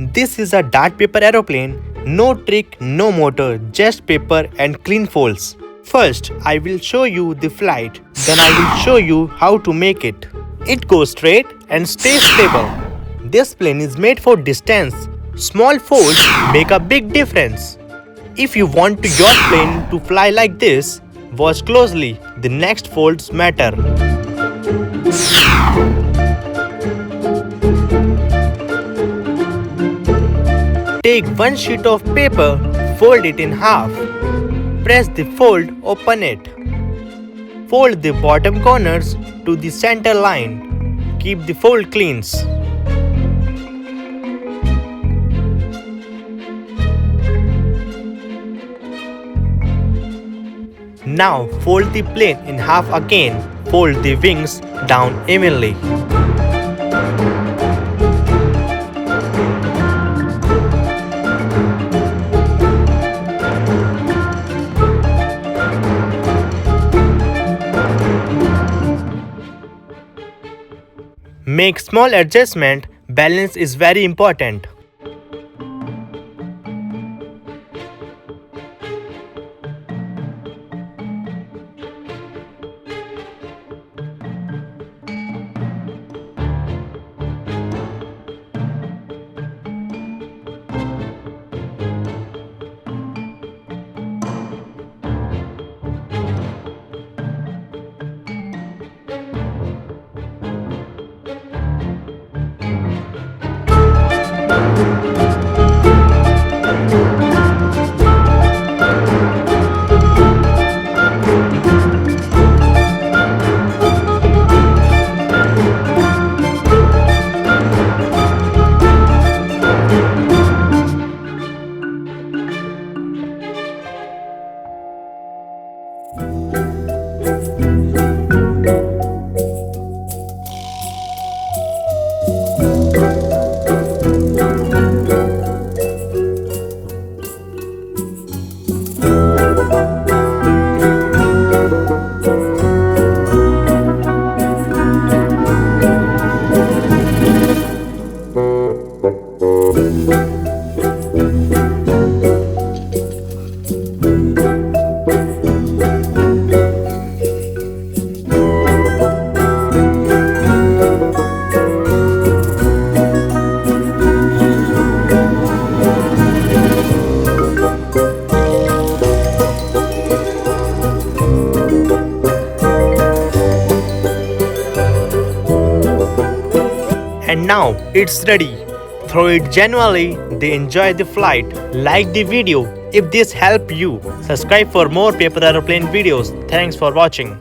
This is a dart paper aeroplane. No trick, no motor, just paper and clean folds. First, I will show you the flight. Then I will show you how to make it. It goes straight and stays stable. This plane is made for distance. Small folds make a big difference. If you want your plane to fly like this, watch closely. The next folds matter. Take one sheet of paper, fold it in half. Press the fold, open it. Fold the bottom corners to the center line. Keep the fold clean. Now fold the plane in half again. Fold the wings down evenly. Make small adjustment. Balance is very important. And now it's ready. Throw it genuinely. They enjoy the flight. Like the video if this helped you. Subscribe for more paper aeroplane videos. Thanks for watching.